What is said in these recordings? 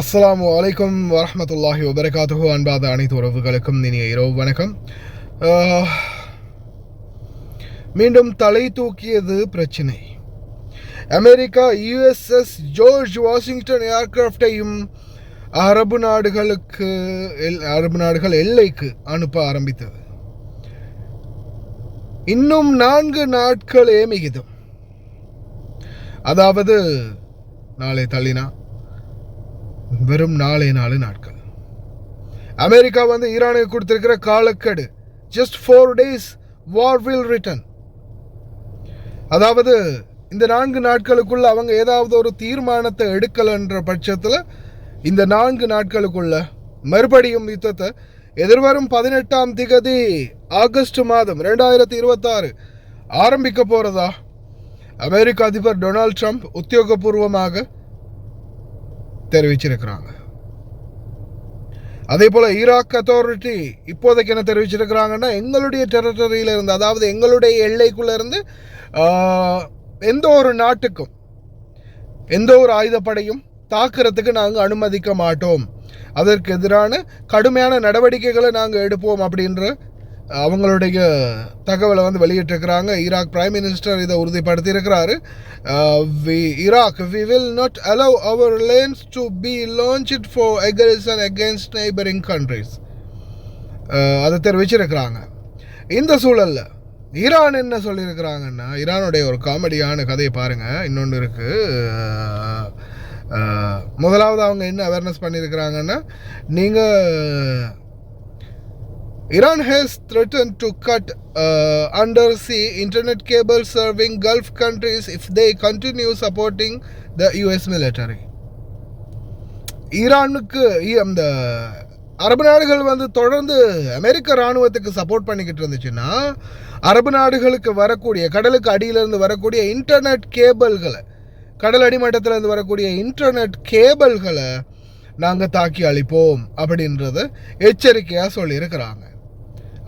அஸ்ஸலாமு அலைக்கும் வரஹ்மத்துல்லாஹி வபரகாத்துஹு. அன்பாத அனைத்து உறவுகளுக்கும் இனிய இரவு வணக்கம். மீண்டும் தலை தூக்கியது பிரச்சினை. அமெரிக்கா யுஎஸ்எஸ் ஜார்ஜ் வாஷிங்டன் ஏர்கிராஃப்டையும் அரபு நாடுகள் எல்லைக்கு அனுப்ப ஆரம்பித்தது. இன்னும் 4 நாட்களே மிகிதம். அதாவது நாளை தள்ளினா வெறும் 4 நாட்கள். அமெரிக்கா ஈரானுக்கு கொடுத்திருக்கிற காலக்கெடு just 4 days war will return. அதாவது இந்த 4 நாட்களுக்குள்ள அவங்க ஏதாவது ஒரு தீர்மானத்தை எடுக்கலன்ற பட்சத்தில் இந்த 4 நாட்களுக்குள்ள மறுபடியும் யுத்தத்தை எதிர்வரும் 18ஆம் தேதி ஆகஸ்ட் மாதம் 2026 ஆரம்பிக்க போறதா அமெரிக்க அதிபர் டொனால்ட் ட்ரம்ப் உத்தியோகபூர்வமாக தெரிவிச்சிருக்கிறாங்க. அதே போல ஈராக் அத்தாரிட்டி இப்போதைக்கு என்ன தெரிவிச்சிருக்கிறாங்கன்னா, எங்களுடைய டெரிட்டரியில இருந்து, அதாவது எங்களுடைய எல்லைக்குள்ள இருந்து எந்த ஒரு நாட்டுக்கும் எந்த ஒரு ஆயுதப்படையும் தாக்குறதுக்கு நாங்கள் அனுமதிக்க மாட்டோம், அதற்கு எதிரான கடுமையான நடவடிக்கைகளை நாங்கள் எடுப்போம் அப்படின்ற அவங்களுடைய தகவலை வெளியிட்டிருக்கிறாங்க. ஈராக் பிரைம் மினிஸ்டர் இதை உறுதிப்படுத்தி இருக்கிறாரு. we will not allow our lands to be launched for aggression against neighboring countries. அதை தெரிவிச்சிருக்கிறாங்க. இந்த சூழல்ல ஈரான் என்ன சொல்லியிருக்கிறாங்கன்னா, ஈரானுடைய ஒரு காமெடியான கதையை பாருங்க. இன்னொன்று இருக்கு. முதலாவது அவங்க என்ன அவேர்னஸ் பண்ணியிருக்கிறாங்கன்னா, நீங்கள் Iran has threatened to cut undersea internet cables serving Gulf countries if they continue supporting the US military. ஈரானுக்கு அந்த அரபு நாடுகள் தொடர்ந்து அமெரிக்க இராணுவத்துக்கு சப்போர்ட் பண்ணிக்கிட்டு இருந்துச்சுன்னா, அரபு நாடுகளுக்கு வரக்கூடிய கடலுக்கு அடியிலிருந்து வரக்கூடிய இன்டர்நெட் கேபிள்களை, கடல் அடிமட்டத்திலிருந்து வரக்கூடிய இன்டர்நெட் கேபிள்களை நாங்கள் தாக்கி அழிப்போம் அப்படின்றத எச்சரிக்கையாக சொல்லியிருக்கிறாங்க.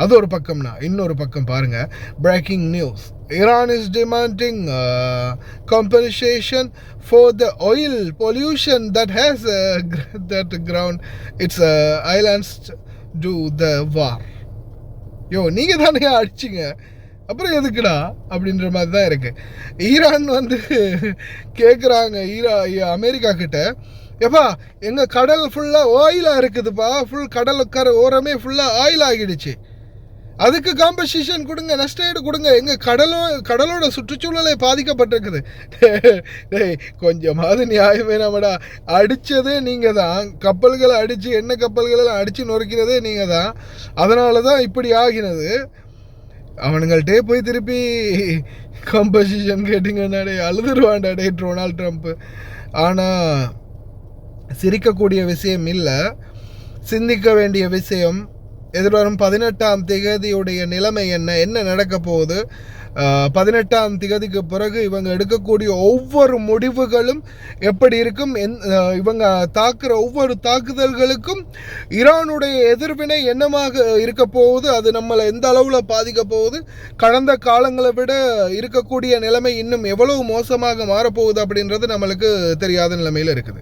அது ஒரு பக்கம்னா, இன்னொரு பக்கம் பாருங்க. Breaking news. Iran is demanding compensation for the oil pollution that has that ground its islands do the war. நீங்க தானே அடிச்சிங்க, அப்புறம் எதுக்குடா அப்படின்ற மாதிரி தான் இருக்கு. ஈரான் கேட்குறாங்க அமெரிக்கா கிட்ட, எப்பா எங்கள் கடல் ஃபுல்லாக ஆயிலாக இருக்குதுப்பா, ஃபுல் கடலுக்கரை ஓரமே ஃபுல்லாக ஆயில் ஆகிடுச்சு, அதுக்கு காம்பன்சேஷன் கொடுங்க, நஷ்டஈடு கொடுங்க, எங்கள் கடலோட சுற்றுச்சூழலை பாதிக்கப்பட்டிருக்குது. கொஞ்சமாவது நியாயமே நம்மடா. அடித்ததே நீங்கள் தான், கப்பல்களை அடித்து, எண்ணெய் கப்பல்களெல்லாம் அடித்து நொறுக்கிறதே நீங்கள் தான், அதனால தான் இப்படி ஆகினது. அவனுங்கள்டே போய் திருப்பி காம்பன்சேஷன் கேட்டிங்கன்னாடே அழுதுருவான்டாடே டொனால்ட் ட்ரம்ப்பு. ஆனால் சிரிக்கக்கூடிய விஷயம் இல்லை, சிந்திக்க வேண்டிய விஷயம். எதிர்வரும் 18ஆம் தேதியுடைய நிலைமை என்ன நடக்க போகுது, 18ஆம் தேதிக்கு பிறகு இவங்க எடுக்கக்கூடிய ஒவ்வொரு முடிவுகளும் எப்படி இருக்கும், இவங்க தாக்குற ஒவ்வொரு தாக்குதல்களுக்கும் ஈரானுடைய எதிர்வினை என்னமாக இருக்க போகுது, அது நம்மளை எந்த அளவில் பாதிக்க போகுது, கடந்த காலங்களை விட இருக்கக்கூடிய நிலைமை இன்னும் எவ்வளவு மோசமாக மாறப்போகுது அப்படின்றது நம்மளுக்கு தெரியாத நிலைமையில் இருக்குது.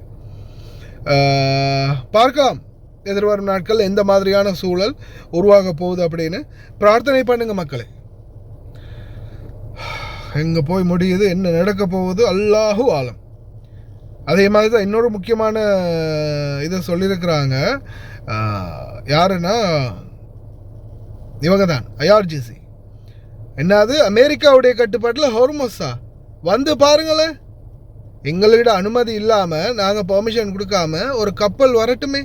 பார்க்கலாம் எதிர்வரும் நாட்கள் எந்த மாதிரியான சூழல் உருவாக போகுது அப்படின்னு. பிரார்த்தனை பண்ணுங்க மக்களே. எங்க போய் முடியுது, என்ன நடக்க போகுது, அல்லாஹு ஆலம். அதே மாதிரி தான் இன்னொரு முக்கியமான இதை சொல்லியிருக்கிறாங்க. யாருன்னா இவங்க தான் ஐஆர்ஜிசி. என்னது, அமெரிக்காவுடைய கட்டுப்பாட்டில் ஹோர்மோஸா பாருங்களேன், எங்கள்கிட்ட அனுமதி இல்லாமல், நாங்கள் பெர்மிஷன் கொடுக்காம ஒரு கப்பல் வரட்டுமே,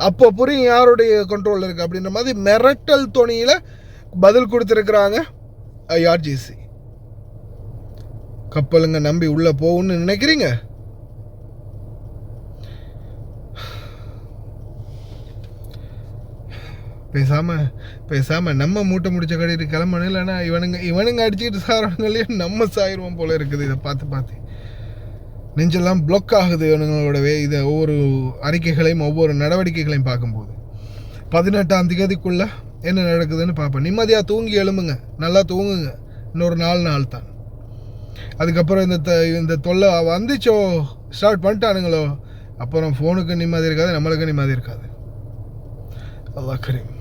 அப்போ புரியும் யாருடைய கண்ட்ரோலில் இருக்குது அப்படின்ற மாதிரி மிரட்டல் தொனியில் பதில் கொடுத்துருக்குறாங்க ஐஆர்ஜிசி. கப்பலுங்க நம்பி உள்ளே போகும்னு நினைக்கிறீங்க? பேசாமல் நம்ம மூட்டை முடிச்ச கடையில் கிளம்பணும். இல்லைன்னா இவனுங்க அடிச்சுக்கிட்டு சாரவங்களையே நம்ம சாயிடுவோம் போல இருக்குது. இதை பார்த்து நெஞ்செல்லாம் பிளாக் ஆகுது இவனுங்களோடவே. இதை ஒவ்வொரு அறிக்கைகளையும் ஒவ்வொரு நடவடிக்கைகளையும் பார்க்கும்போது 18ஆம் தேதிக்குள்ளே என்ன நடக்குதுன்னு பார்ப்போம். நிம்மதியாக தூங்கி எழும்புங்க, நல்லா தூங்குங்க. இன்னொரு 4 நாள் தான். அதுக்கப்புறம் இந்த தொல்லை வந்துச்சோ, ஸ்டார்ட் பண்ணிட்டானுங்களோ, அப்புறம் ஃபோனுக்கு நிம்மதி இருக்காது, நம்மளுக்கு நிம்மதி இருக்காது. அல்லாஹ் கரீம்.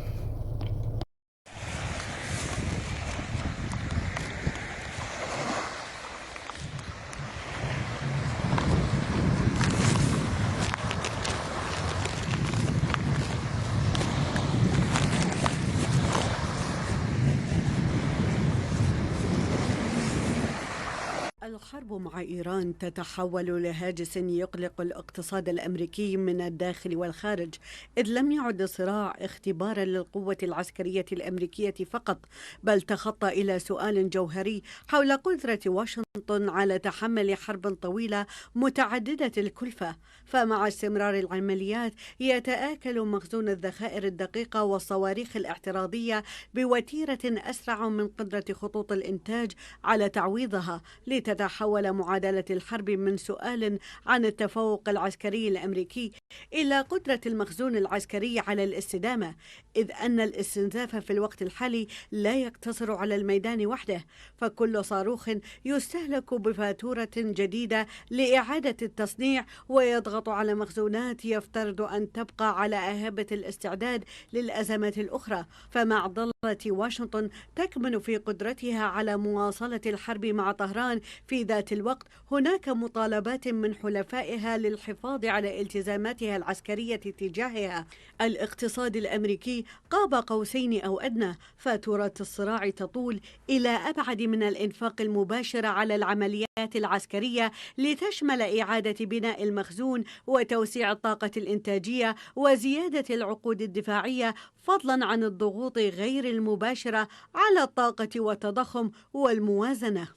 الحرب مع إيران تتحول لهاجس يقلق الاقتصاد الأمريكي من الداخل والخارج، إذ لم يعد الصراع اختبارا للقوة العسكرية الأمريكية فقط، بل تخطى إلى سؤال جوهري حول قدرة واشنطن على تحمل حرب طويلة متعددة الكلفة. فمع استمرار العمليات يتآكل مخزون الذخائر الدقيقة والصواريخ الاعتراضية بوتيرة أسرع من قدرة خطوط الإنتاج على تعويضها، لتتحول معادلة الحرب من سؤال عن التفوق العسكري الأمريكي إلى قدرة المخزون العسكري على الاستدامة، إذ أن الاستنزاف في الوقت الحالي لا يقتصر على الميدان وحده، فكل صاروخ يستهلك بفاتورة جديدة لإعادة التصنيع ويضغط على مخزونات يفترض أن تبقى على أهبة الاستعداد للأزمات الأخرى. فمعضلة واشنطن تكمن في قدرتها على مواصلة الحرب مع طهران. في ذات الوقت هناك مطالبات من حلفائها للحفاظ على التزاماتها العسكرية تجاهها. الاقتصاد الأمريكي قاب قوسين أو أدنى، فاتورة الصراع تطول إلى أبعد من الإنفاق المباشر على العمليات العسكرية لتشمل إعادة بناء المخزون وتوسيع الطاقة الإنتاجية وزيادة العقود الدفاعية، فضلا عن الضغوط غير المباشرة على الطاقة والتضخم والموازنة.